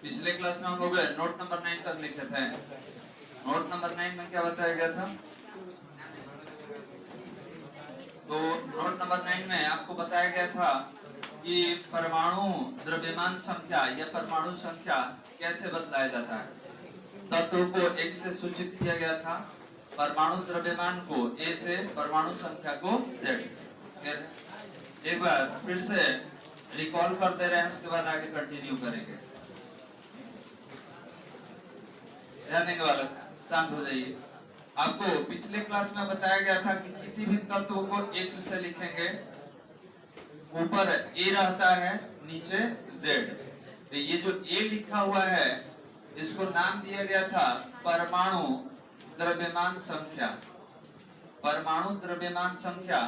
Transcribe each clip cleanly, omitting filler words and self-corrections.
पिछले क्लास में हम लोग नोट नंबर 9 तक लिखे थे। नोट नंबर 9 में क्या बताया गया था? तो नोट नंबर 9 में आपको बताया गया था कि परमाणु द्रव्यमान संख्या या परमाणु संख्या कैसे बदलाया जाता है। तत्व को एक से सूचित किया गया था, परमाणु द्रव्यमान को ए से, परमाणु संख्या को जेड से। एक बार फिर से रिकॉल कर दे रहे हैं, उसके बाद आगे कंटिन्यू करेंगे। ध्यान देंगे बालक, शांत हो जाइए। आपको पिछले क्लास में बताया गया था कि किसी भी तत्व को एक्स से लिखेंगे, ऊपर ए रहता है, नीचे जेड। तो ये जो ए लिखा हुआ है इसको नाम दिया गया था परमाणु द्रव्यमान संख्या। परमाणु द्रव्यमान संख्या,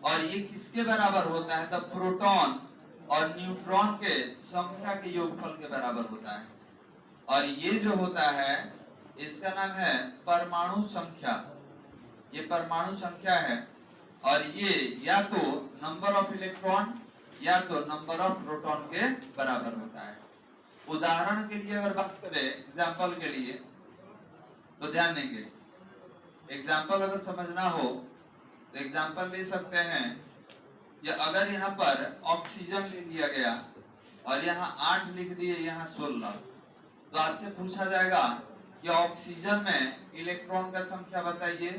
और ये किसके बराबर होता है? द प्रोटॉन और न्यूट्रॉन के संख्या के योगफल के बराबर होता है। और ये जो होता है इसका नाम है परमाणु संख्या। ये परमाणु संख्या है, और ये या तो नंबर ऑफ इलेक्ट्रॉन या तो नंबर ऑफ प्रोटॉन के बराबर होता है। उदाहरण के लिए अगर बात करें, एग्जाम्पल के लिए, तो ध्यान देंगे। एग्जाम्पल अगर समझना हो तो एग्जाम्पल ले सकते हैं कि अगर यहाँ पर ऑक्सीजन ले लिया गया और यहाँ 8 लिख दिए, यहाँ 16, तो आपसे पूछा जाएगा कि ऑक्सीजन में इलेक्ट्रॉन का संख्या बताइए,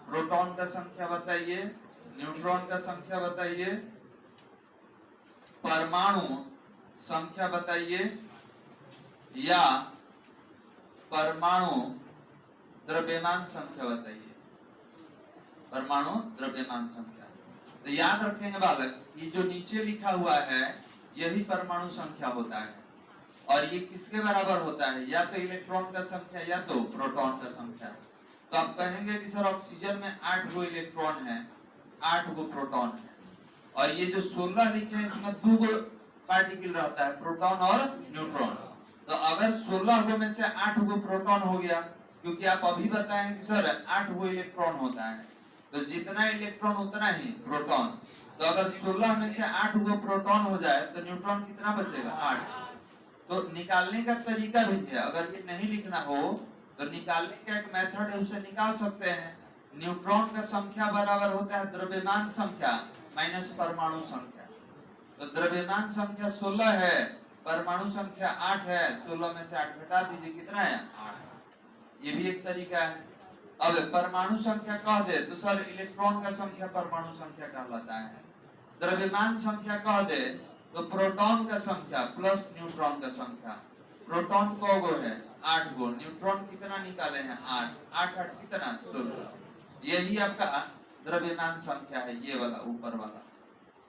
प्रोटॉन का संख्या बताइए, न्यूट्रॉन का संख्या बताइए, परमाणु संख्या बताइए, या परमाणु द्रव्यमान संख्या बताइए। परमाणु द्रव्यमान संख्या। तो याद रखेंगे बालक, ये जो नीचे लिखा हुआ है यही परमाणु संख्या होता है, और ये किसके बराबर होता है? या तो इलेक्ट्रॉन का संख्या या तो प्रोटॉन का संख्या। तो आप कहेंगे कि सर ऑक्सीजन में 8 गो इलेक्ट्रॉन है, 8 गो प्रोटॉन है, और ये जो 16 लिखे हैं इसमें 2 गो पार्टिकल रहता है, प्रोटॉन और न्यूट्रॉन। तो अगर 16 गो में से 8 गो प्रोटॉन हो गया, क्योंकि आप अभी बताएं कि सर 8 गो इलेक्ट्रॉन होता है, तो जितना इलेक्ट्रॉन उतना ही प्रोटॉन। तो अगर 16 में से 8 गो प्रोटॉन हो जाए तो न्यूट्रॉन कितना बचेगा? 8। तो निकालने का तरीका भी है, अगर ये नहीं लिखना हो तो निकालने का एक मेथड है, उसे निकाल सकते हैं। न्यूट्रॉन का संख्या बराबर होता है द्रव्यमान संख्या माइनस परमाणु संख्या। तो द्रव्यमान संख्या 16 है, परमाणु संख्या 8 है, 16 में से 8 घटा दीजिए, कितना है? 8। ये भी एक तरीका है। अब परमाणु संख्या कह दे तो सर इलेक्ट्रॉन का संख्या परमाणु संख्या कहलाता है। द्रव्यमान संख्या कह दे तो प्रोटॉन का संख्या प्लस न्यूट्रॉन का संख्या। प्रोटॉन को गो है? 8 गो। न्यूट्रॉन कितना निकाले हैं? 8। 8 8 कितना? 16। यही आपका द्रव्यमान संख्या है, ये वाला ऊपर वाला।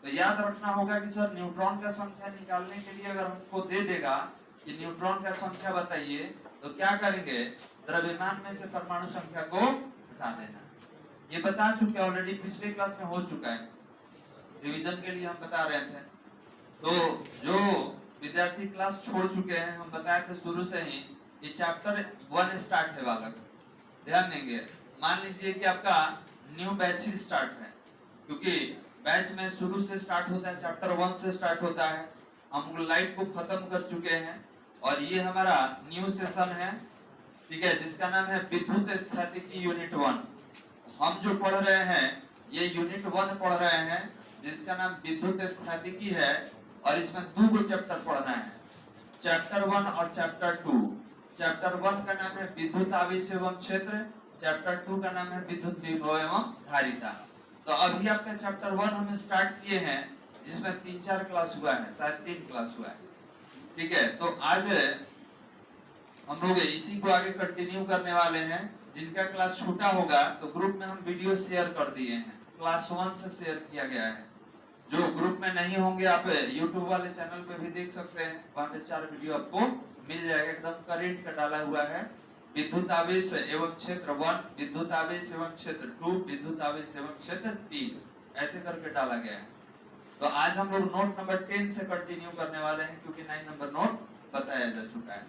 तो याद रखना होगा कि सर न्यूट्रॉन का संख्या निकालने के लिए अगर हमको दे देगा कि न्यूट्रॉन का संख्या बताइए, तो क्या करेंगे? द्रव्यमान में से परमाणु संख्या को हटा देना। ये बता चुके ऑलरेडी, पिछले क्लास में हो चुका है, रिवीजन के लिए हम बता रहे थे। तो जो विद्यार्थी क्लास छोड़ चुके हैं, हम बताए थे शुरू से ही, ये चैप्टर 1 स्टार्ट है बालक, ध्यान देंगे। मान लीजिए कि आपका न्यू बैच ही स्टार्ट है, क्योंकि बैच में शुरू से स्टार्ट होता है, चैप्टर 1 से स्टार्ट होता है। हम लाइट को खत्म कर चुके हैं और ये हमारा न्यू सेशन है, ठीक है, जिसका नाम है विद्युत स्थैतिकी यूनिट 1। हम जो पढ़ रहे हैं ये यूनिट 1 पढ़ रहे हैं, जिसका नाम विद्युत स्थैतिकी है, और इसमें 2 गो चैप्टर पढ़ना है, चैप्टर 1 और चैप्टर 2। चैप्टर 1 का नाम है विद्युत आवेश एवं क्षेत्र, चैप्टर 2 का नाम है विद्युत विभव एवं धारिता। तो अभी आपका चैप्टर 1 हम स्टार्ट किए हैं, जिसमें 3-4 क्लास हुआ है, शायद 3 क्लास हुआ है, ठीक है। तो आज हम लोग इसी को आगे कंटिन्यू करने वाले हैं। जिनका क्लास छूटा होगा तो ग्रुप में हम वीडियो शेयर कर दिए हैं, क्लास 1 से शेयर किया गया है। जो ग्रुप में नहीं होंगे आप यूट्यूब वाले चैनल पे भी देख सकते हैं, वहां पे 4 वीडियो आपको मिल जाएगा, एकदम करेंट का डाला हुआ है। विद्युत आवेश एवं क्षेत्र 1, विद्युत आवेश एवं क्षेत्र 2, विद्युत आवेश एवं क्षेत्र 3, ऐसे करके डाला गया है। तो आज हम लोग नोट नंबर 10 से कंटिन्यू करने वाले हैं, क्योंकि 9 नंबर नोट बताया जा चुका है।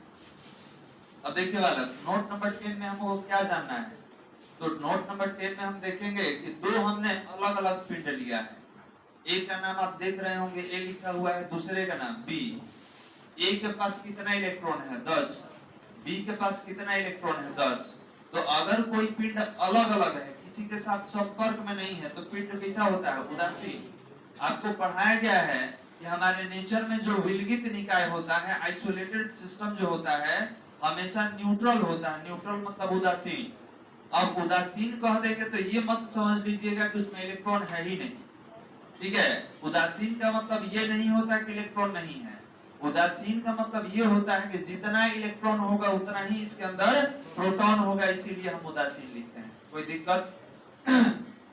अब देखिए बालक, नोट नंबर 10 में हमको क्या जानना है? तो नोट नंबर 10 में हम देखेंगे कि 2 हमने अलग अलग पिंड लिया है। एक का नाम आप देख रहे होंगे ए लिखा हुआ है, दूसरे का नाम बी। ए के पास कितना इलेक्ट्रॉन है 10, बी के पास कितना इलेक्ट्रॉन है 10। तो अगर कोई पिंड अलग अलग है, किसी के साथ संपर्क में नहीं है, तो पिंड कैसा होता है? उदासीन। आपको पढ़ाया गया है कि हमारे नेचर में जो विलगित निकाय होता है, आइसोलेटेड सिस्टम जो होता है, हमेशा न्यूट्रल होता है। न्यूट्रल मतलब उदासीन। अब उदासीन कह देंगे तो ये मत समझ लीजिएगा कि उसमें इलेक्ट्रॉन है ही नहीं, ठीक है। उदासीन का मतलब ये नहीं होता कि इलेक्ट्रॉन नहीं है। उदासीन का मतलब ये होता है कि जितना इलेक्ट्रॉन होगा उतना ही इसके अंदर प्रोटॉन होगा, इसीलिए हम उदासीन लिखते हैं। कोई दिक्कत?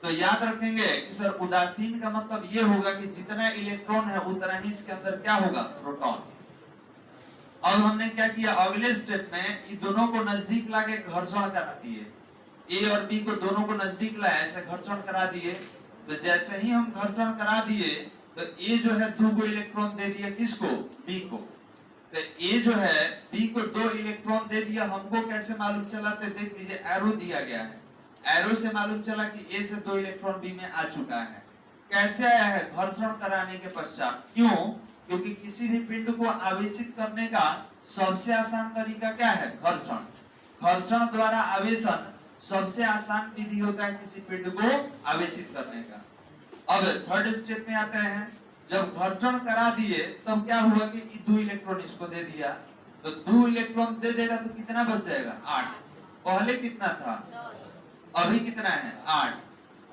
तो याद रखेंगे कि सर उदासीन का मतलब ये होगा कि जितना इलेक्ट्रॉन है उतना ही इसके अंदर क्या होगा? प्रोटॉन। अब हमने क्या किया? अगले स्टेप में ये दोनों को नजदीक लाके घर्षण करा दिए। ए और बी को दोनों को नजदीक लाए, ऐसे घर्षण करा दिए। तो जैसे ही हम घर्षण करा दिए तो ए जो है 2 को इलेक्ट्रॉन दे दिया, किसको? बी को। तो ए जो है बी को 2 इलेक्ट्रॉन दे दिया। हमको कैसे मालूम चला? तो देख लीजिए, एरो दिया गया है। एरो से मालूम चला कि ए से 2 इलेक्ट्रॉन बी में आ चुका है। कैसे आया है? घर्षण कराने के पश्चात। क्यों? क्योंकि किसी भी पिंड को आवेशित करने का सबसे आसान तरीका क्या है? घर्षण। घर्षण द्वारा आवेशन सबसे आसान विधि होता है किसी पिंड को आवेशित करने का। अब थर्ड स्टेप में आते हैं। जब घर्षण करा दिए तब क्या हुआ कि 2 इलेक्ट्रॉन इसको दे दिया, तो 2 इलेक्ट्रॉन दे देगा तो कितना बच जाएगा? 8। पहले कितना था? अभी कितना है? 8।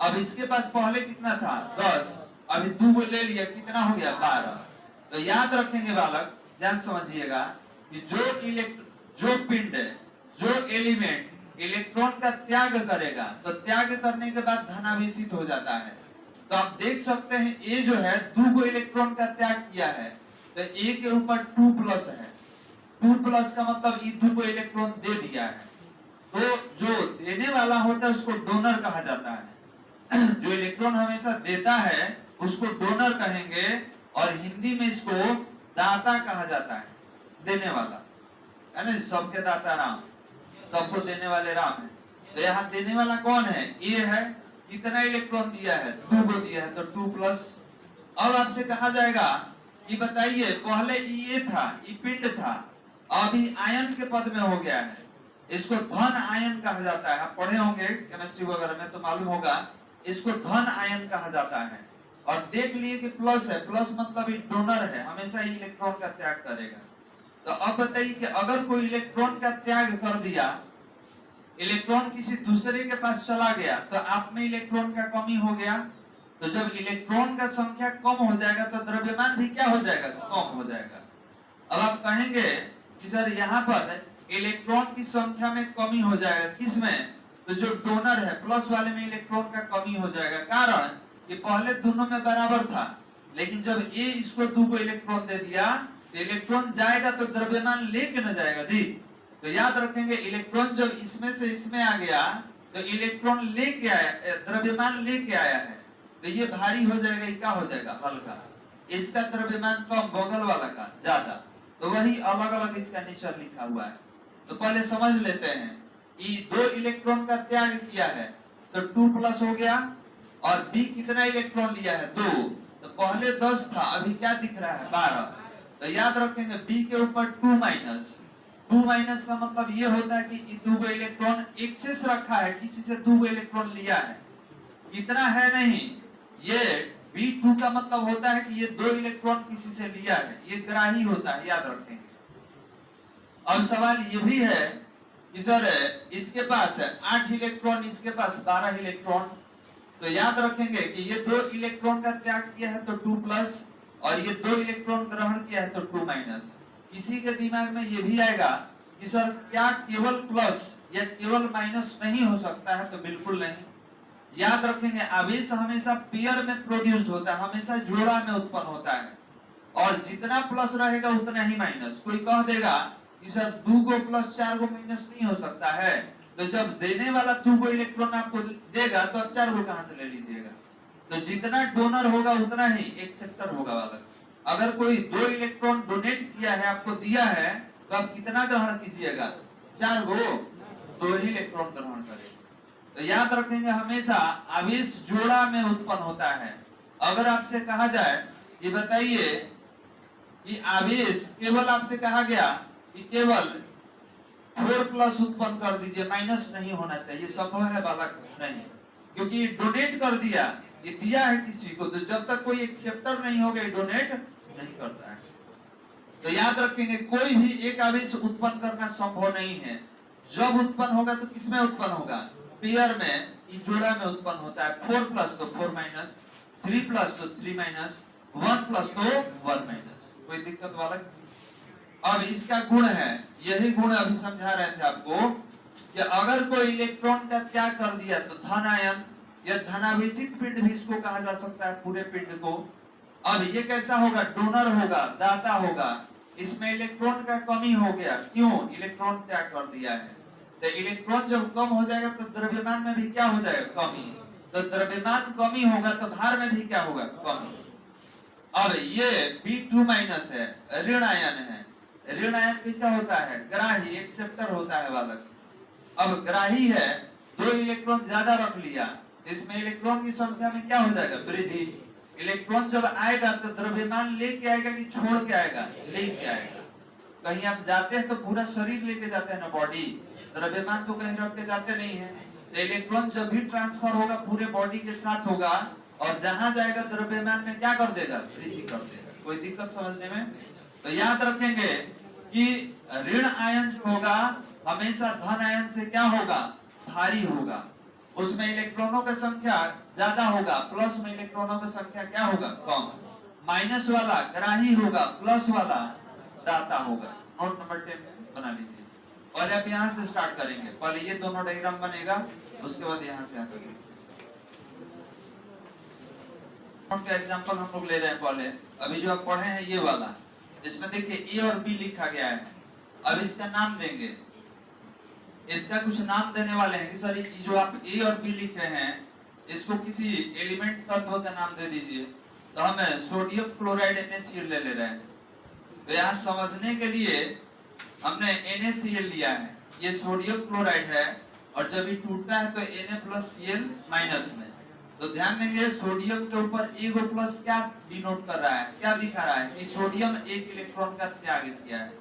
अब इसके पास पहले कितना था? 10। अभी 2 को ले लिया, कितना हो गया? 12। तो याद रखेंगे बालक, ध्यान समझिएगा कि जो पिंड है, जो एलिमेंट इलेक्ट्रॉन का त्याग करेगा, तो त्याग करने के बाद धनावेशित हो जाता है। तो आप देख सकते हैं ए जो है 2 को इलेक्ट्रॉन का त्याग किया है, तो ए के ऊपर 2 प्लस है। 2 प्लस का मतलब ये 2 को इलेक्ट्रॉन दे दिया है। तो जो देने वाला होता है उसको डोनर कहा जाता है। जो इलेक्ट्रॉन हमेशा देता है उसको डोनर कहेंगे, और हिंदी में इसको दाता कहा जाता है। देने वाला है ना, सबके दाता राम, सबको देने वाले राम है। तो यहाँ देने वाला कौन है? ये है। कितना इलेक्ट्रॉन दिया है? 2 को दिया है, तो 2 प्लस। अब आपसे कहा जाएगा कि बताइए, पहले ये था, ये पिंड था, अभी आयन के पद में हो गया है, इसको धन आयन कहा जाता है। आप पढ़े होंगे केमिस्ट्री वगैरह में तो मालूम होगा, इसको धन आयन कहा जाता है। और देख लिए कि प्लस है, प्लस मतलब ये डोनर है, हमेशा ही इलेक्ट्रॉन का त्याग करेगा। तो अब बताइए कि अगर कोई इलेक्ट्रॉन का त्याग कर दिया, इलेक्ट्रॉन किसी दूसरे के पास चला गया, तो आप में इलेक्ट्रॉन का कमी हो गया। तो जब इलेक्ट्रॉन का संख्या कम हो जाएगा तो द्रव्यमान भी क्या हो जाएगा? कम हो जाएगा। अब आप कहेंगे कि सर यहाँ पर इलेक्ट्रॉन की संख्या में कमी हो जाएगा, किसमें? तो जो डोनर है प्लस वाले में इलेक्ट्रॉन का कमी हो जाएगा। कारण कि पहले दोनों में बराबर था, लेकिन जब ए इसको 2 को इलेक्ट्रॉन दे दिया, तो इलेक्ट्रॉन जाएगा तो द्रव्यमान लेके न जाएगा जी। तो याद रखेंगे, इलेक्ट्रॉन जब इसमें से इसमें आ गया तो इलेक्ट्रॉन लेके आया, द्रव्यमान लेके आया है, तो ये भारी हो जाएगा, ये क्या हो जाएगा? हल्का। इसका द्रव्यमान कम, बगल वाला का ज्यादा। तो वही अलग अलग इसका नेचर लिखा हुआ है। तो पहले समझ लेते हैं, ये 2 इलेक्ट्रॉन का त्याग किया है तो 2 प्लस हो गया, और बी कितना इलेक्ट्रॉन लिया है? 2। तो पहले 10 था, अभी क्या दिख रहा है? 12। तो याद रखेंगे बी के ऊपर 2 माइनस। 2 माइनस का मतलब ये होता है कि 2 को इलेक्ट्रॉन एक्सेस रखा है, किसी से 2 को इलेक्ट्रॉन लिया है, इतना है नहीं। ये B2 का मतलब होता है कि ये 2 इलेक्ट्रॉन किसी से लिया है, ये ग्राही होता है, याद रखेंगे। अब सवाल ये भी है कि सर इसके पास है 8 इलेक्ट्रॉन, इसके पास 12 इलेक्ट्रॉन। तो याद रखेंगे कि ये 2 इलेक्ट्रॉन का त्याग किया है तो 2 प्लस, और ये 2 इलेक्ट्रॉन ग्रहण किया है तो 2 माइनस। किसी के दिमाग में ये भी आएगा कि सर क्या केवल प्लस या केवल माइनस नहीं हो सकता है? तो बिल्कुल नहीं। याद रखेंगे, आवेश हमेशा पेयर में प्रोड्यूस्ड होता है, हमेशा जोड़ा में उत्पन्न होता है, और जितना प्लस रहेगा उतना ही माइनस। कोई कह देगा कि सर 2 को प्लस 4 को माइनस नहीं हो सकता है, तो जब देने वाला 2 को इलेक्ट्रॉन आपको देगा तो अब 4 को कहां से ले लीजिएगा? तो जितना डोनर होगा उतना ही एक्सेप्टर होगा वाला। अगर कोई 2 इलेक्ट्रॉन डोनेट किया है, आपको दिया है, तो आप कितना ग्रहण कीजिएगा? 4 को, 2 ही इलेक्ट्रॉन ग्रहण करेगा। तो याद रखेंगे, हमेशा आवेश जोड़ा में उत्पन्न होता है। अगर आपसे कहा जाए ये बताइए कि आवेश केवल आपसे कहा गया कि केवल 4+ उत्पन्न कर दीजिए, माइनस नहीं होना चाहिए। संभव है बालक? नहीं, क्योंकि डोनेट कर दिया, ये दिया है किसी को, तो जब तक कोई एक्सेप्टर नहीं होगा डोनेट नहीं करता है। तो याद रखेंगे कोई भी एक आवेश उत्पन्न करना संभव नहीं है। जब उत्पन्न होगा तो किसमें उत्पन्न होगा? पेयर में, जोड़ा में उत्पन्न होता है। 4+ तो 4-, 3+ तो 3-, 1+ तो 1-। कोई दिक्कत बालक? अब इसका गुण है, यही गुण अभी समझा रहे थे आपको, कि अगर कोई इलेक्ट्रॉन का त्याग कर दिया तो धन आयन या धनावेशित पिंड भी इसको कहा जा सकता है, पूरे पिंड को। अब ये कैसा होगा? डोनर होगा, दाता होगा। इसमें इलेक्ट्रॉन का कमी हो गया, क्यों? इलेक्ट्रॉन त्याग कर दिया है। तो इलेक्ट्रॉन जब कम हो जाएगा तो द्रव्यमान में भी क्या हो जाएगा? कमी। तो द्रव्यमान कमी होगा तो भार में भी क्या होगा? कमी। अब ये B2- है, ऋण आयन है। ऋण आयन कैसा होता है? ग्राही, एक्सेप्टर होता है बालक। अब ग्राही है, 2 इलेक्ट्रॉन ज्यादा रख लिया, इसमें इलेक्ट्रॉन की संख्या में क्या हो जाएगा? वृद्धि। इलेक्ट्रॉन जब आएगा तो द्रव्यमान लेके आएगा कि छोड़ के आएगा? लेके आएगा। कहीं आप जाते हैं तो पूरा शरीर लेके जाते हैं ना, बॉडी। द्रव्यमान तो कहीं रख के जाते नहीं है। तो इलेक्ट्रॉन जब भी ट्रांसफर होगा पूरे बॉडी के साथ होगा, और जहां जाएगा द्रव्यमान में क्या कर देगा? वृद्धि कर देगा। कोई दिक्कत समझने में? तो याद रखेंगे कि ऋण आयन जो होगा हमेशा धन आयन से क्या होगा? भारी होगा। उसमें इलेक्ट्रॉनों की संख्या ज्यादा होगा, प्लस में इलेक्ट्रॉनों की संख्या क्या होगा? कम। माइनस वाला ग्राही होगा, प्लस वाला दाता होगा। नोट नंबर 10 बना लीजिए। और अब यहाँ से स्टार्ट करेंगे। पहले ये दोनों डायग्राम बनेगा, उसके बाद यहाँ से आगे का एग्जांपल हम लोग ले रहे हैं। पहले अभी जो आप पढ़े हैं ये वाला, इसमें देखिए A और B लिखा गया है। अब इसका नाम देंगे, इसका कुछ नाम देने वाले हैं कि सर जो आप A और B लिखे हैं इसको किसी एलिमेंट तत्व का नाम दे दीजिए। तो हम सोडियम क्लोराइड NaCl ले रहे हैं। तो यहाँ समझने के लिए हमने NaCl लिया है, ये सोडियम क्लोराइड है, और जब ये टूटता है तो Na+Cl- में। तो ध्यान देंगे सोडियम के ऊपर एगो प्लस क्या डिनोट कर रहा है? क्या दिखा रहा है? कि सोडियम 1 इलेक्ट्रॉन का त्याग किया है,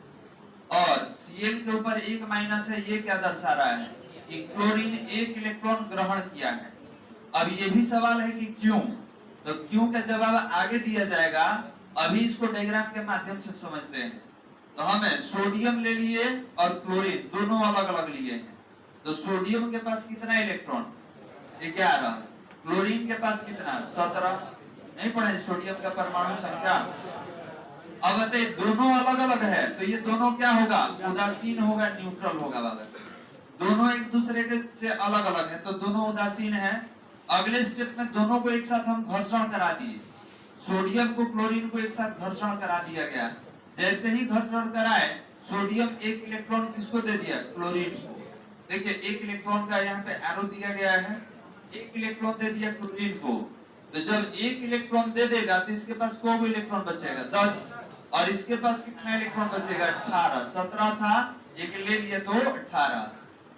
और Cl के ऊपर 1- है। ये क्या दर्शा रहा है? कि क्लोरीन 1 इलेक्ट्रॉन ग्रहण किया है। अब ये भी सवाल है कि क्यों? तो क्यों का जवाब आगे दिया जाएगा, अभी इसको डायग्राम के माध्यम से समझते हैं। तो हमें सोडियम ले लिए और क्लोरीन दोनों अलग अलग लिए हैं। तो सोडियम के पास कितना इलेक्ट्रॉन? 11। क्लोरीन के पास कितना? 17। नहीं पढ़े सोडियम का परमाणु संख्या? अब बताइए दोनों अलग अलग है तो ये दोनों क्या होगा? उदासीन होगा, न्यूट्रल होगा बालक। दोनों एक दूसरे के से अलग अलग है तो दोनों उदासीन है। अगले स्टेप में दोनों को एक साथ हम घर्षण करा दिए, सोडियम को क्लोरीन को एक साथ घर्षण करा दिया गया। जैसे ही घर्षण कराए, सोडियम 1 इलेक्ट्रॉन किसको दे दिया? क्लोरीन को। देखिए 1 इलेक्ट्रॉन का यहाँ पे एरो दिया गया है, 1 इलेक्ट्रॉन दे दिया क्लोरीन को। तो जब 1 इलेक्ट्रॉन दे देगा तो इसके पास कौन इलेक्ट्रॉन बचेगा? 10। और इसके पास कितना इलेक्ट्रॉन बचेगा? 18। 17 था, एक ले लिया तो 18।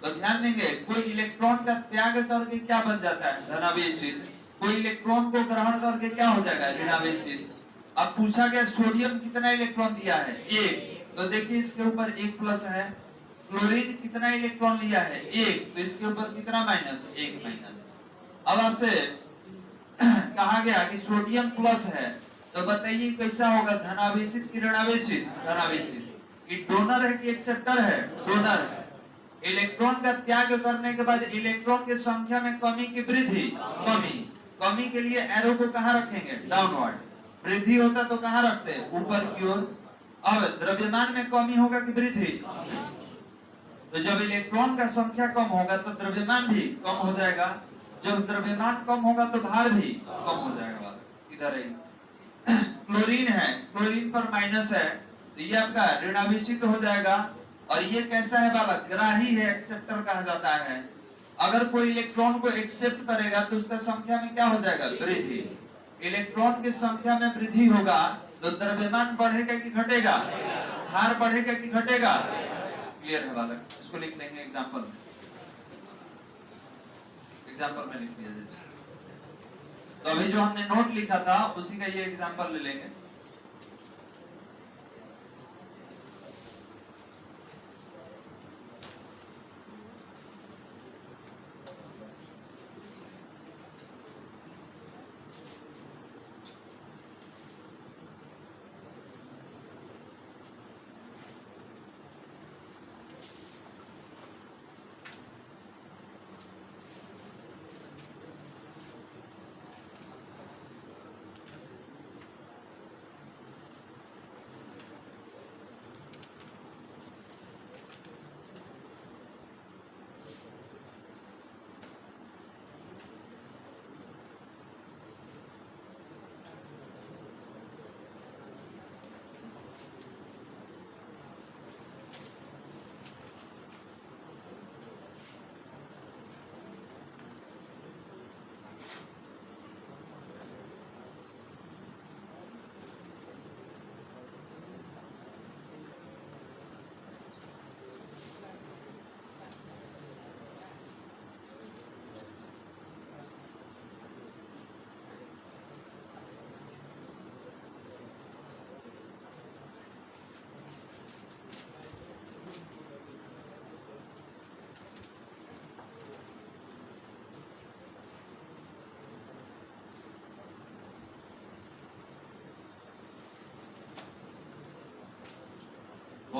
तो ध्यान देंगे कोई इलेक्ट्रॉन का त्याग करके क्या बन जाता है? धनावेशित। कोई इलेक्ट्रॉन को ग्रहण करके क्या हो जाएगा? ऋणावेशित। अब पूछा गया सोडियम कितना इलेक्ट्रॉन दिया है? 1। तो देखिए इसके ऊपर 1+ है। क्लोरीन कितना इलेक्ट्रॉन लिया है? 1। तो इसके ऊपर कितना माइनस? 1-। अब आपसे कहा गया कि सोडियम प्लस है, तो बताइए कैसा होगा? धनावेशित कि ऋणावेशित? धनावेशित। ये डोनर है कि एक्सेप्टर है? डोनर है। इलेक्ट्रॉन का त्याग करने के बाद इलेक्ट्रॉन की संख्या में कमी की वृद्धि? कमी। कमी के लिए एरो को कहां रखेंगे? डाउनवर्ड। वृद्धि होता तो कहां रखते? ऊपर की ओर। अब द्रव्यमान में कमी होगा कि वृद्धि? तो जब इलेक्ट्रॉन का संख्या कम होगा तो द्रव्यमान भी कम हो जाएगा। जब द्रव्यमान कम होगा तो भार भी कम हो जाएगा। इधर क्लोरीन है, क्लोरीन पर माइनस है, तो ये आपका ऋणावेशित हो जाएगा। और ये कैसा है बालक? ग्राही है, एक्सेप्टर कहा जाता है। अगर कोई इलेक्ट्रॉन को एक्सेप्ट करेगा तो उसका संख्या में क्या हो जाएगा? वृद्धि। इलेक्ट्रॉन की संख्या में वृद्धि होगा तो द्रव्यमान बढ़ेगा कि घटेगा? भार बढ़ेगा कि घटेगा? क्लियर है बालक? इसको लिख लेंगे एग्जाम्पल में। एग्जाम्पल में लिख दिया जैसे। तो अभी जो हमने नोट लिखा था उसी का ये एग्जाम्पल ले लेंगे।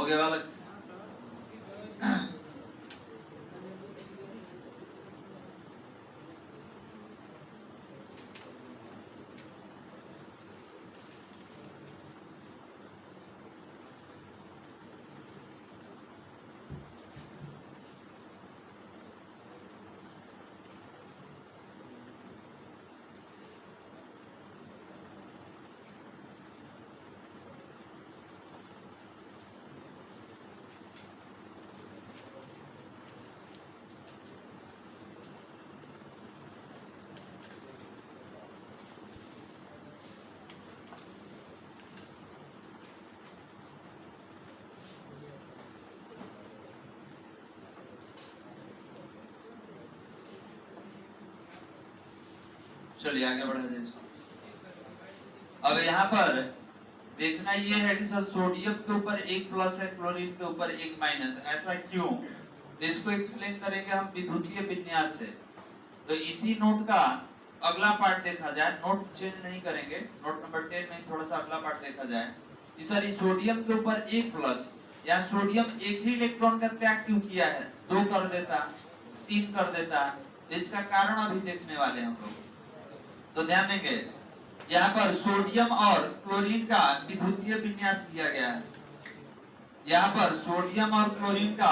हो गया बालक। चलिए आगे बढ़ा जाए इसको। अब यहाँ पर देखना ये है कि सर सोडियम के ऊपर एक प्लस है, क्लोरीन के ऊपर एक माइनस, ऐसा क्यों? तो इसको एक्सप्लेन करेंगे हम विद्युतीय विन्यास से। तो इसी नोट का अगला पार्ट देखा जाए, नोट चेंज नहीं करेंगे, नोट नंबर 10 में थोड़ा सा अगला पार्ट देखा जाए कि सर इस सोडियम के ऊपर एक प्लस या सोडियम एक ही इलेक्ट्रॉन का त्याग क्यों किया है, 2 कर देता, 3 कर देता, इसका कारण अभी देखने वाले हम लोग। तो ध्यान देंगे यहाँ पर सोडियम और क्लोरीन का विद्युतीय विन्यास दिया गया है। यहाँ पर सोडियम और क्लोरीन का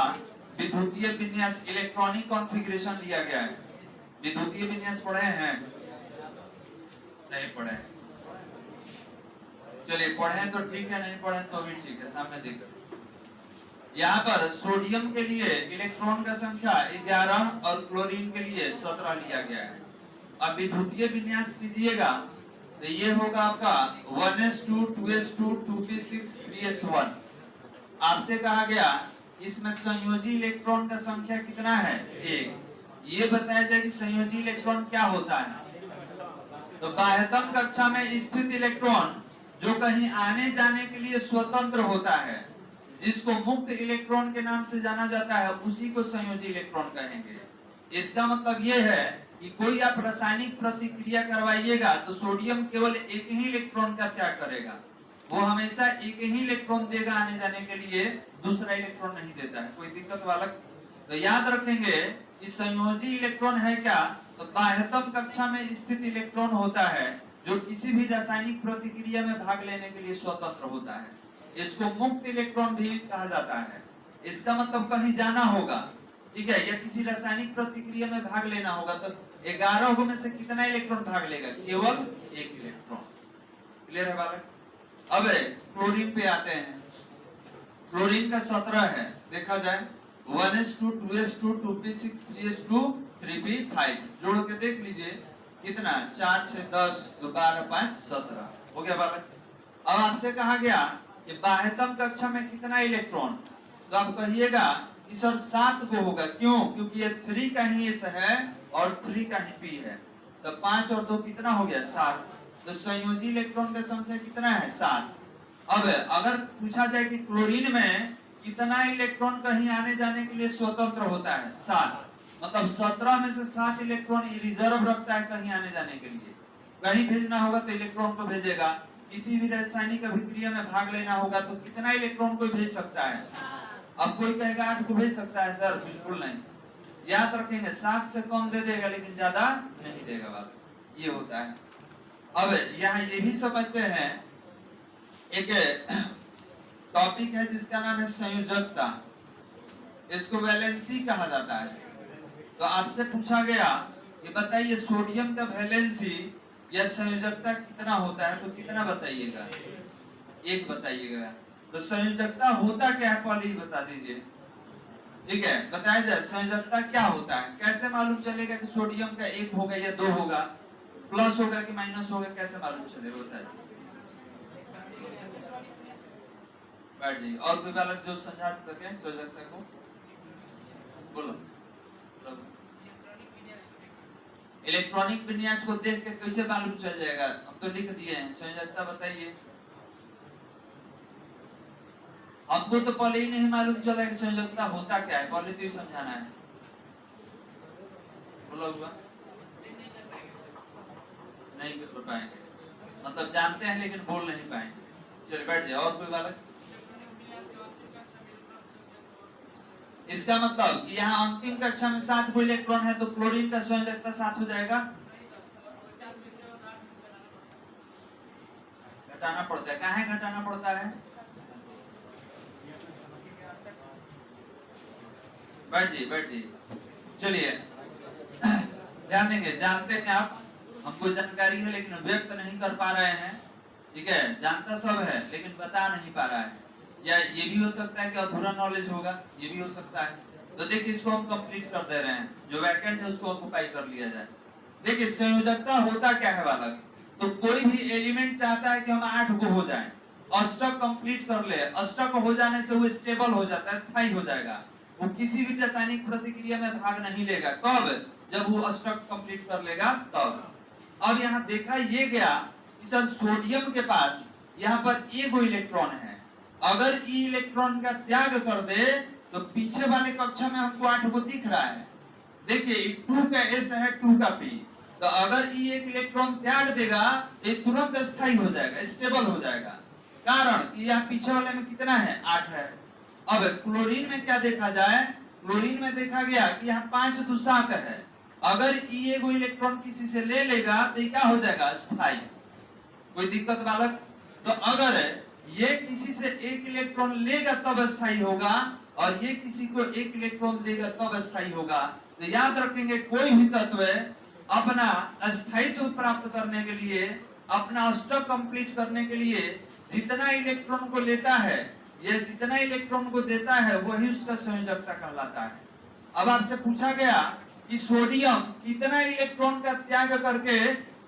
विद्युतीय विन्यास, इलेक्ट्रॉनिक कॉन्फ़िगरेशन दिया गया है। विद्युतीय विन्यास पढ़े हैं? नहीं पढ़े? चलिए पढ़े तो ठीक है, नहीं पढ़े तो भी ठीक है, सामने देख। यहाँ पर सोडियम के लिए इलेक्ट्रॉन का संख्या 11 और क्लोरीन के लिए 17 लिया गया है। अब विद्युतीय विन्यास कीजिएगा तो ये होगा आपका 1s2 2s2 2p6 3s1। आपसे कहा गया इसमें संयोजी इलेक्ट्रॉन का संख्या कितना है? 1। ये बताया जाए कि संयोजी इलेक्ट्रॉन क्या होता है। तो बाह्यतम कक्षा में स्थित इलेक्ट्रॉन जो कहीं आने जाने के लिए स्वतंत्र होता है, जिसको मुक्त इलेक्ट्रॉन के नाम से जाना जाता है, उसी को संयोजी इलेक्ट्रॉन कहेंगे। इसका मतलब ये है कि कोई आप रासायनिक प्रतिक्रिया करवाइएगा तो सोडियम केवल एक ही इलेक्ट्रॉन का त्याग करेगा, वो हमेशा एक ही इलेक्ट्रॉन देगा आने जाने के लिए, दूसरा इलेक्ट्रॉन नहीं देता है। कोई दिक्कत बालक? तो याद रखेंगे कि संयोजी इलेक्ट्रॉन है क्या? तो बाह्यतम कक्षा में स्थित इलेक्ट्रॉन होता है जो किसी भी रासायनिक प्रतिक्रिया में भाग लेने के लिए स्वतंत्र होता है, इसको मुक्त इलेक्ट्रॉन भी कहा जाता है। इसका मतलब कहीं जाना होगा, ठीक है, या किसी रासायनिक प्रतिक्रिया में भाग लेना होगा, तो 11 में से कितना इलेक्ट्रॉन भाग लेगा? केवल 1 इलेक्ट्रॉन। क्लियर है बालक? अब क्लोरीन पे आते हैं। क्लोरीन का 17 है, देखा जाए 1s2 2s2 2p6 3s2 3p5, जोड़ के देख लीजिए कितना, 4 6 10 2 12 5 17 हो गया बालक। अब आपसे कहा गया कि बाह्यतम कक्षा में कितना इलेक्ट्रॉन, तो आप कहिएगा कि सर 7 को होगा। क्यों? क्योंकि ये 3 का ही एस है और 3 का ही पी है, तो 5 और 2 कितना हो गया? 7। तो संयोजी इलेक्ट्रॉन का संख्या कितना है? 7। अब अगर पूछा जाए कि क्लोरीन में कितना इलेक्ट्रॉन कहीं आने जाने के लिए स्वतंत्र होता है? 7। मतलब 17 में से 7 इलेक्ट्रॉन रिजर्व रखता है कहीं आने जाने के लिए। कहीं भेजना होगा तो इलेक्ट्रॉन को भेजेगा, किसी भी रासायनिक अभिक्रिया में भाग लेना होगा तो कितना इलेक्ट्रॉन को भेज सकता है? अब कोई कहेगा 8 को भेज सकता है, सर बिल्कुल नहीं। याद रखेंगे 7 से कम दे देगा लेकिन ज्यादा नहीं देगा, बात ये होता है। अब यहाँ ये भी समझते हैं, एक टॉपिक है जिसका नाम है संयोजकता, इसको वैलेंसी कहा जाता है। तो आपसे पूछा गया कि बताइए सोडियम का वैलेंसी या संयोजकता कितना होता है, तो कितना बताइएगा? 1 बताइएगा। तो संयोजकता होता क्या है पहले ही बता दीजिए, ठीक है, बताया जाए संयोजकता क्या होता है। कैसे मालूम चलेगा कि सोडियम का 1 होगा या 2 होगा, प्लस होगा कि माइनस होगा, कैसे मालूम चलेगा? बताइए। बैठ जाइए। और कोई बालक जो समझा सके संयोजकता को, बोलो। इलेक्ट्रॉनिक विन्यास को देख के कैसे मालूम चल जाएगा? हम तो लिख दिए हैं, संयोजकता बताइए। हमको तो पहले ही नहीं मालूम चला कि संयोजकता होता क्या है, पहले तो ये समझाना है। बोलो हुआ नहीं कर पाएंगे, मतलब जानते हैं लेकिन बोल नहीं पाएंगे। चलिए बैठ जाए। और कोई बालक? इसका मतलब कि यहाँ अंतिम कक्षा में 7 गो इलेक्ट्रॉन है तो क्लोरीन का संयोजकता 7 हो जाएगा। घटाना पड़ता है, कहाँ घटाना पड़ता है? बैठ जी। चलिए ध्यान देंगे, जानते हैं आप, हमको जानकारी है लेकिन व्यक्त नहीं कर पा रहे हैं, ठीक है, जानता सब है लेकिन बता नहीं पा रहा है, या ये भी हो सकता है कि अधूरा नॉलेज होगा, ये भी हो सकता है। तो देखिए इसको हम कंप्लीट कर दे रहे हैं, जो वैकेंट है उसको ऑक्युपाई कर लिया जाए। देखिए संयोजकता होता क्या है बालक, तो कोई भी एलिमेंट चाहता है कि हम 8 गो हो जाएं, अष्टक कंप्लीट कर ले, अष्टक हो जाने से वो स्टेबल हो जाता है, स्थायी हो जाएगा, वो किसी भी रासायनिक प्रतिक्रिया में भाग नहीं लेगा। कब? जब वो अष्टक कंप्लीट कर लेगा तब। अब यहाँ देखा ये गया कि सर सोडियम के पास यहाँ पर एगो इलेक्ट्रॉन है, अगर ई इलेक्ट्रॉन का त्याग कर दे तो पीछे वाले कक्षा में हमको 8 गो दिख रहा है। देखिए 2 का S है, 2 का P, तो अगर ई एक इलेक्ट्रॉन त्याग देगा ये तुरंत स्थायी हो जाएगा, स्टेबल हो जाएगा, कारण कि यहाँ पीछे वाले में कितना है? 8 है। अब क्लोरीन में क्या देखा जाए, क्लोरीन में देखा गया कि यहाँ 5 2 7 है, अगर ई एगो इलेक्ट्रॉन किसी से ले लेगा तो ये क्या हो जाएगा? स्थायी। कोई दिक्कत बालक? तो अगर ये किसी से एक इलेक्ट्रॉन लेगा तब स्थायी होगा और ये किसी को एक इलेक्ट्रॉन देगा तब स्थायी होगा। तो याद रखेंगे कोई भी तत्व अपना स्थायित्व प्राप्त करने के लिए, अपना अष्टक कंप्लीट करने के लिए जितना इलेक्ट्रॉन को लेता है या जितना इलेक्ट्रॉन को देता है वही उसका संयोजकता कहलाता है। अब आपसे पूछा गया कि सोडियम कितना इलेक्ट्रॉन का त्याग करके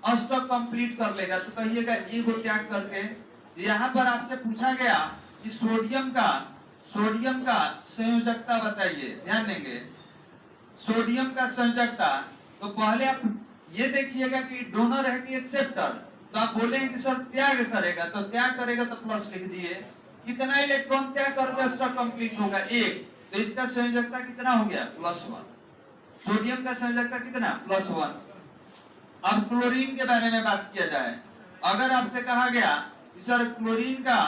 अष्टक कंप्लीट कर लेगा, तो कहिएगा एगो त्याग करके। यहाँ पर आपसे पूछा गया कि सोडियम का संयोजकता बताइए, ध्यान देंगे सोडियम का संयोजकता। तो पहले आप ये देखिएगा कि डोनर है कि एक्सेप्टर, तो आप बोलेंगे कि सर त्याग करेगा, तो त्याग करेगा तो प्लस लिख दिए, कितना इलेक्ट्रॉन त्याग करके अष्टक कंप्लीट होगा? 1, तो इसका संयोजकता कितना हो गया? +1। सोडियम का संयोजकता कितना? +1। अब क्लोरीन के बारे में बात किया जाए, अगर आपसे कहा गया कि सर क्लोरीन का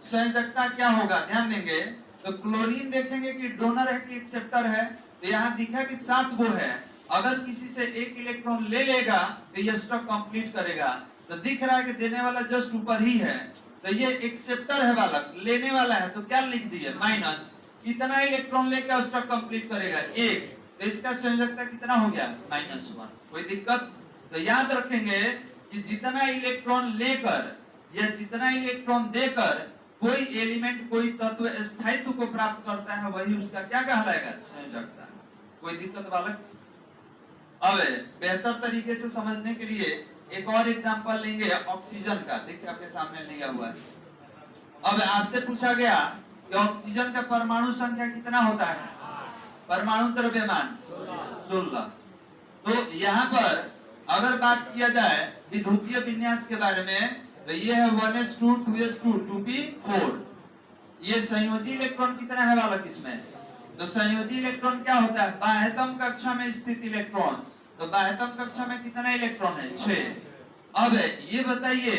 संयोजकता क्या होगा, ध्यान देंगे तो क्लोरीन देखेंगे कि डोनर है कि एक्सेप्टर है, तो यहाँ दिखा कि 7 गो है, अगर किसी से एक इलेक्ट्रॉन ले लेगा तो ये अष्टक कंप्लीट करेगा, तो दिख रहा है कि देने वाला जस्ट ऊपर ही है, तो ये एक्सेप्टर है बालक, लेने वाला है तो क्या लिख दिए? माइनस। कितना इलेक्ट्रॉन लेकर अष्टक कंप्लीट करेगा? 1, तो इसका संयोजकता कितना हो गया? -1। कोई दिक्कत? तो याद रखेंगे कि जितना इलेक्ट्रॉन लेकर या जितना इलेक्ट्रॉन देकर कोई एलिमेंट, कोई तत्व स्थायित्व को प्राप्त करता है वही उसका क्या कहलाएगा? संयोजकता। कोई दिक्कत बालक? अब बेहतर तरीके से समझने के लिए एक और एग्जांपल लेंगे ऑक्सीजन का। देखिए आपके सामने लिया हुआ है। अब आपसे पूछा गया कि ऑक्सीजन का परमाणु संख्या कितना होता है? परमाणु द्रव्यमान 16। तो यहाँ पर अगर बात किया जाए विद्युतीय विन्यास के बारे में, तो ये है 1s2 2s2 2p4। ये संयोजी इलेक्ट्रॉन कितना है बालक इसमें? तो संयोजी इलेक्ट्रॉन क्या होता है? बाह्यतम कक्षा में स्थित इलेक्ट्रॉन। तो बाह्यतम कक्षा में कितना इलेक्ट्रॉन है? 6। अब ये बताइए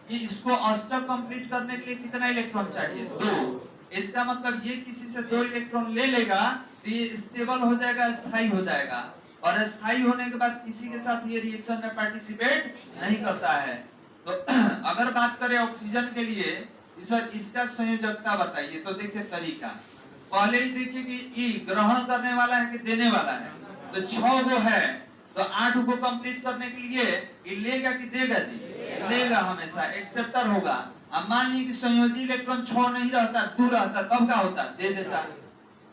कि इसको अष्टक कंप्लीट करने के लिए कितना इलेक्ट्रॉन चाहिए? 2। इसका मतलब ये किसी से 2 इलेक्ट्रॉन ले लेगा तो ये स्टेबल हो जाएगा, स्थायी हो जाएगा, और स्थायी होने के बाद किसी के साथ ये रिएक्शन में पार्टिसिपेट नहीं करता है। तो अगर बात करें ऑक्सीजन के लिए, सर इसका संयोजकता बताइए, तो देखिए तरीका पहले ही देखिए कि ई ग्रहण करने वाला है कि देने वाला है, तो 6 गो है, तो 8 को कंप्लीट करने के लिए ये लेगा कि देगा? जी लेगा, हमेशा एक्सेप्टर होगा। अब मान लीजिए कि संयोजी इलेक्ट्रॉन 6 नहीं रहता, 2 रहता, तब क्या होता? दे देता।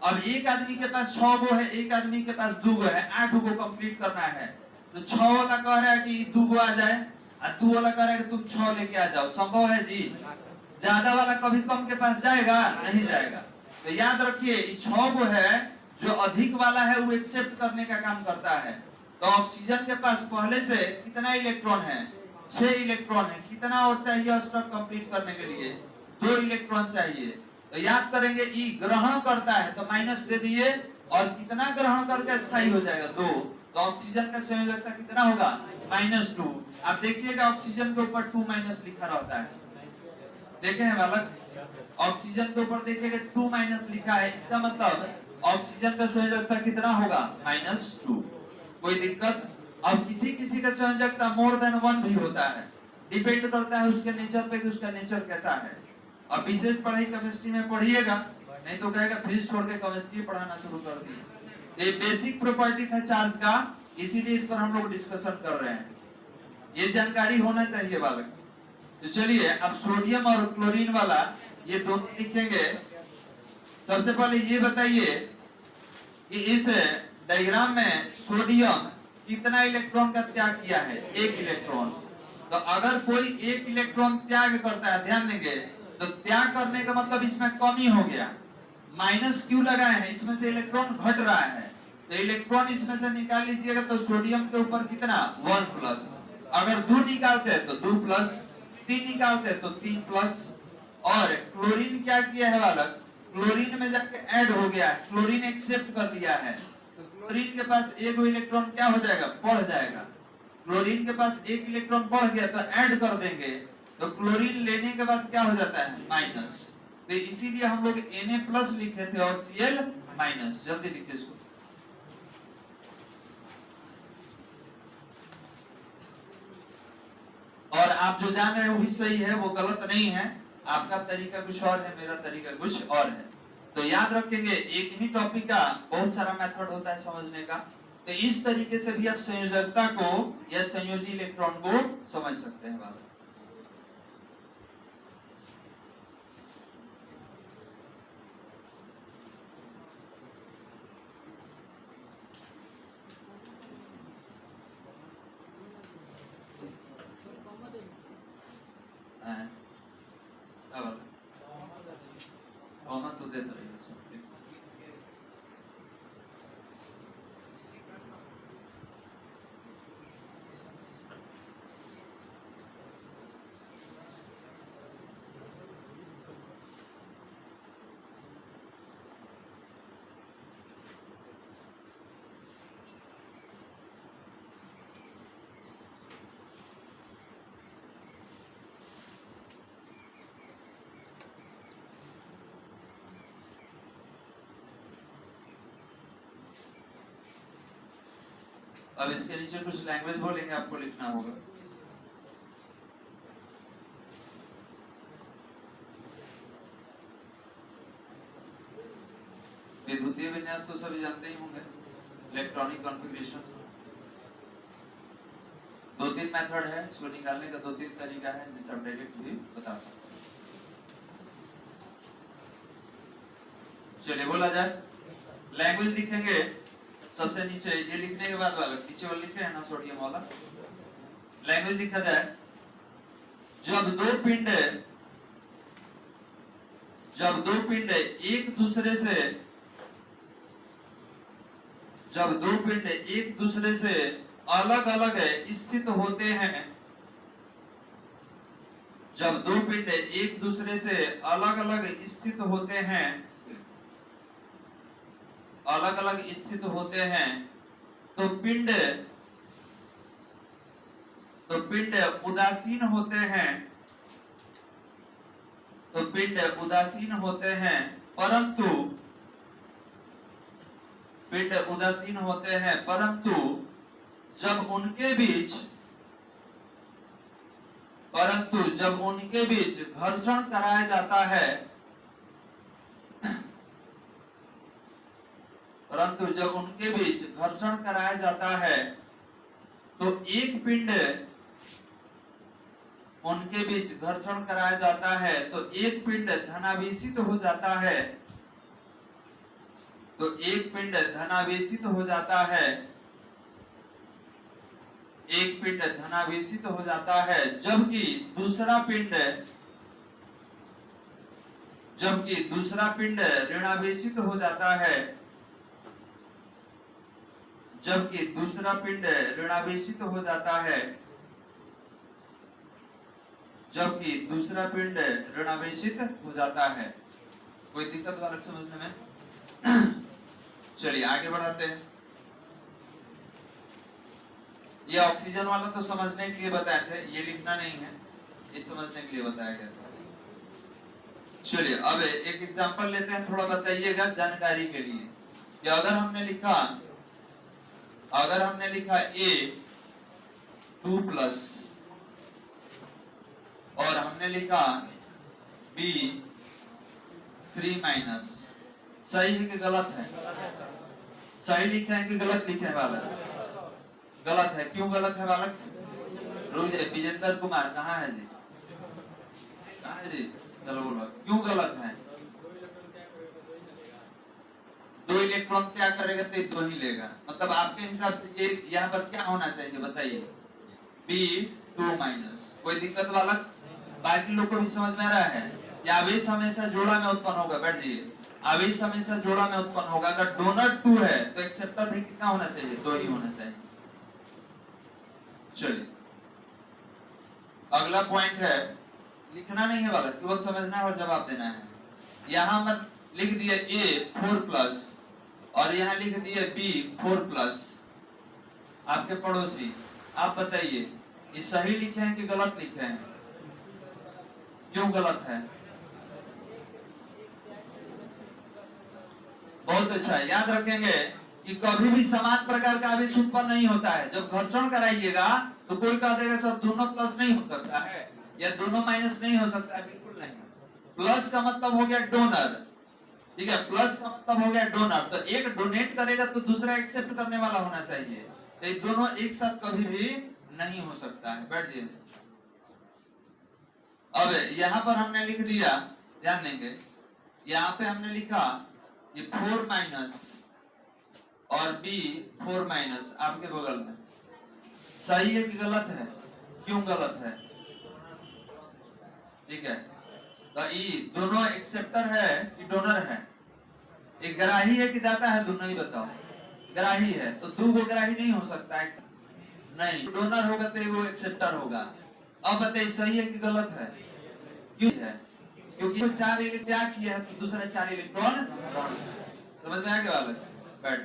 अब एक आदमी के पास 6 गो है, एक आदमी के पास 2 गो है, 8 को कंप्लीट करना है, तो 6 वाला कह रहा है कि 2 गो आ जाए और 2 वाला कह रहा है कि तुम 6 लेके आ जाओ। संभव है जी? ज्यादा वाला कभी कम के पास जाएगा? नहीं जाएगा। तो याद रखिए 6 गो है, जो अधिक वाला है वो एक्सेप्ट करने का काम करता है। तो ऑक्सीजन के पास पहले से कितना इलेक्ट्रॉन है? 6 इलेक्ट्रॉन है। कितना और चाहिए अष्टक कंप्लीट करने के लिए? 2 इलेक्ट्रॉन चाहिए। तो याद करेंगे ई ग्रहण करता है तो माइनस दे दिए, और कितना ग्रहण करके स्थायी हो जाएगा? 2। तो ऑक्सीजन का संयोजकता कितना होगा? -2। आप देखिएगा ऑक्सीजन के ऊपर 2- लिखा रहता है, देखे हैं बालक? ऑक्सीजन के ऊपर देखिएगा 2- लिखा है, इसका मतलब ऑक्सीजन का संयोजकता कितना होगा? -2। कोई दिक्कत? अब किसी किसी का संयोजकता मोर देन 1 भी होता है, डिपेंड करता है उसके नेचर पे कि उसका नेचर कैसा है। अब विशेष पढ़ाई केमिस्ट्री में पढ़िएगा, नहीं तो कहेगा फिजिक्स छोड़ के केमिस्ट्री पढ़ाना शुरू कर दिया। ये बेसिक प्रॉपर्टी था चार्ज का, इसीलिए इस पर हम लोग डिस्कशन कर रहे हैं। ये जानकारी होना चाहिए बालक। तो चलिए अब सोडियम और क्लोरीन वाला ये दोनों लिखेंगे। सबसे पहले ये बताइए कि इस डायग्राम में सोडियम कितना इलेक्ट्रॉन का त्याग किया है? 1 इलेक्ट्रॉन। तो अगर कोई 1 इलेक्ट्रॉन त्याग करता है, ध्यान देंगे, तो त्याग करने का मतलब इसमें कमी हो गया। माइनस क्यों लगाए हैं? इसमें से इलेक्ट्रॉन घट रहा है, तो इलेक्ट्रॉन इसमें से निकाल लीजिएगा तो सोडियम के ऊपर कितना? 1 प्लस। अगर 2 निकालते हैं तो 2 प्लस, 3 निकालते हैं तो 3 प्लस। और क्लोरीन क्या किया है बालक? क्लोरीन में जाके ऐड हो गया है, क्लोरीन एक्सेप्ट कर लिया है, तो क्लोरीन के पास एक इलेक्ट्रॉन क्या हो जाएगा? बढ़ जाएगा। क्लोरीन के पास 1 इलेक्ट्रॉन बढ़ गया तो ऐड कर देंगे, तो क्लोरीन लेने के बाद क्या हो जाता है? माइनस। तो इसीलिए हम लोग Na+ लिखे थे और Cl-। जल्दी लिखिए इसको। और आप जो जान रहे हैं वो भी सही है, वो गलत नहीं है। आपका तरीका कुछ और है, मेरा तरीका कुछ और है। तो याद रखेंगे, एक ही टॉपिक का बहुत सारा मेथड होता है समझने का। तो इस तरीके से भी आप संयोजकता को या संयोजी इलेक्ट्रॉन को समझ सकते हैं बात। तो देते रहिए। अब इसके नीचे कुछ लैंग्वेज बोलेंगे, आपको लिखना होगा। विद्युतीय विन्यास तो सभी जानते ही होंगे, इलेक्ट्रॉनिक कॉन्फ़िगरेशन। 2-3 मेथड है, इसको निकालने का 2-3 तरीका है, जिससे आप डायरेक्ट भी बता सकते हैं। चलिए बोला जाए। लैंग्वेज लिखेंगे सबसे नीचे, ये लिखने के बाद वाला नीचे वाला लिखे है ना सोडियम वाला। लैंग्वेज लिखा जाए, जब दो पिंड एक दूसरे से अलग अलग स्थित होते हैं, जब दो पिंड एक दूसरे से अलग अलग स्थित होते हैं, तो पिंड उदासीन होते हैं, परंतु जब उनके बीच घर्षण कराया जाता है, तो एक पिंड उनके बीच घर्षण कराया जाता है, तो एक पिंड धनावेशित हो जाता है, जबकि दूसरा पिंड ऋणावेशित हो जाता है, कोई दिक्कत वाला समझने में? चलिए आगे बढ़ाते हैं। ये ऑक्सीजन वाला तो समझने के लिए बताए थे, ये लिखना नहीं है, ये समझने के लिए बताया गया था। चलिए अब एक एग्जांपल लेते हैं, थोड़ा बताइएगा जानकारी के लिए। कि अगर हमने लिखा a 2 प्लस और हमने लिखा b 3 माइनस, सही है कि गलत है? सही लिखे हैं कि गलत लिखे हैं बालक? गलत है। क्यों गलत है बालक? रुक जाइए, विजेंद्र कुमार कहाँ है जी? कहाँ है जी? चलो बोलो क्यों गलत है? 2 इलेक्ट्रॉन क्या करेगा तो 2 ही लेगा, मतलब आपके हिसाब से ये यहाँ पर क्या होना चाहिए बताइए? b 2 minus. कोई दिक्कत बालक? बाकी लोग को भी समझ में आ रहा है? या आवेश हमेशा जोड़ा में उत्पन्न होगा? बैठ जाइए, आवेश हमेशा जोड़ा में उत्पन्न होगा। अगर डोनर 2 है तो एक्सेप्टर भी कितना होना चाहिए? 2 ही होना चाहिए। चलिए अगला पॉइंट है, लिखना नहीं है बालक, केवल समझना है और जवाब देना है। यहां पर लिख दिए a 4 प्लस और यहां लिख दिए b 4 प्लस। आपके पड़ोसी, आप बताइए ये सही लिखे हैं कि गलत लिखे हैं? क्यों गलत है? बहुत अच्छा, याद रखेंगे कि कभी भी समान प्रकार का आवेश उत्पन्न नहीं होता है। जब घर्षण कराइएगा तो कोई कह देगा सर दोनों प्लस नहीं हो सकता है या दोनों माइनस नहीं हो सकता है। बिल्कुल नहीं। प्लस का मतलब हो गया डोनर, ठीक है, प्लस का मतलब हो गया डोनर। तो एक डोनेट करेगा तो दूसरा एक्सेप्ट करने वाला होना चाहिए। तो ये दोनों एक साथ कभी भी नहीं हो सकता है। बैठ जाइए। अब यहां पर हमने लिख दिया, ध्यान देंगे, यहां पे हमने लिखा ये 4 माइनस और b 4 माइनस आपके बगल में। सही है कि गलत है? क्यों गलत है? ठीक है, तो ई दोनों एक्सेप्टर है कि डोनर है? एक ग्राही है कि दाता है? दोनों ही बताओ। ग्राही है तो 2 को ग्राही नहीं हो सकता है, नहीं। डोनर होगा तो एगो एक्सेप्टर होगा। अब बताइए सही है कि गलत है? क्यों है? क्योंकि 4 इलेक्ट्रॉन क्या किया है तो दूसरा 4 इलेक्ट्रॉन। समझ में आ गया बालक? बैठ।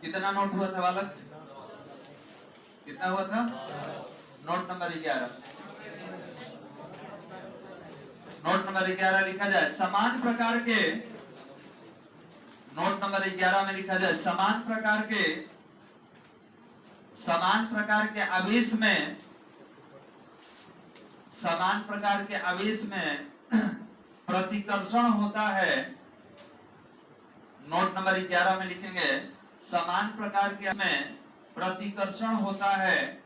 कितना नोट हुआ था बालक? कितना हुआ था? Note number 11। नोट नंबर 11 लिखा जाए समान प्रकार के, नोट नंबर 11 में लिखा जाए समान प्रकार के आवेश में प्रतिकर्षण होता है। नोट नंबर 11 में लिखेंगे समान प्रकार के में प्रतिकर्षण होता है,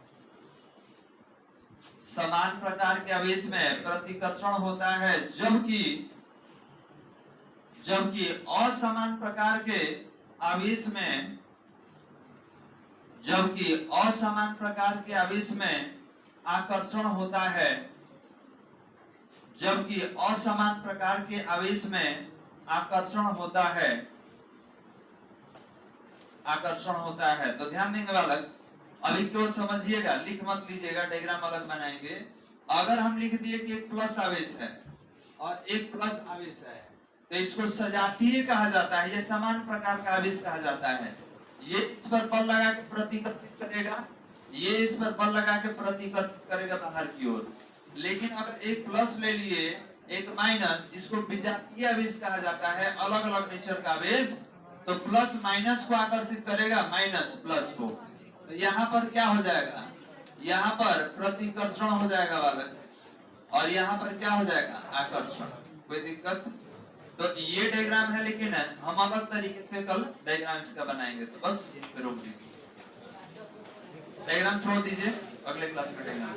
समान प्रकार के आवेश में प्रतिकर्षण होता है, जबकि असमान प्रकार के आवेश में आकर्षण होता है, जबकि असमान प्रकार के आवेश में आकर्षण होता है। तो ध्यान देंगे बालक, अभी केवल समझिएगा, लिख मत लीजिएगा, डायग्राम अलग बनाएंगे। अगर हम लिख दिए कि एक प्लस आवेश है और एक प्लस आवेश है तो इसको सजातीय कहा जाता है, ये समान प्रकार का आवेश कहा जाता है। ये इस पर बल लगा के प्रतिकर्षित करेगा, ये इस पर बल लगा के प्रतिकर्षित करेगा बाहर की ओर। लेकिन अगर एक प्लस ले लिए एक माइनस, इसको विजातीय आवेश कहा जाता है, अलग अलग नेचर का आवेश। तो प्लस माइनस को आकर्षित करेगा, माइनस प्लस को। तो यहाँ पर क्या हो जाएगा? यहाँ पर प्रतिकर्षण हो जाएगा बालक, और यहाँ पर क्या हो जाएगा? आकर्षण। कोई दिक्कत? तो ये डायग्राम है, लेकिन हम अलग तरीके से कल डायग्राम इसका बनाएंगे। तो बस फिर रोक दीजिए, डायग्राम छोड़ दीजिए, अगले क्लास में डायग्राम।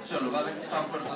चलो बालक स्टॉप कर दो।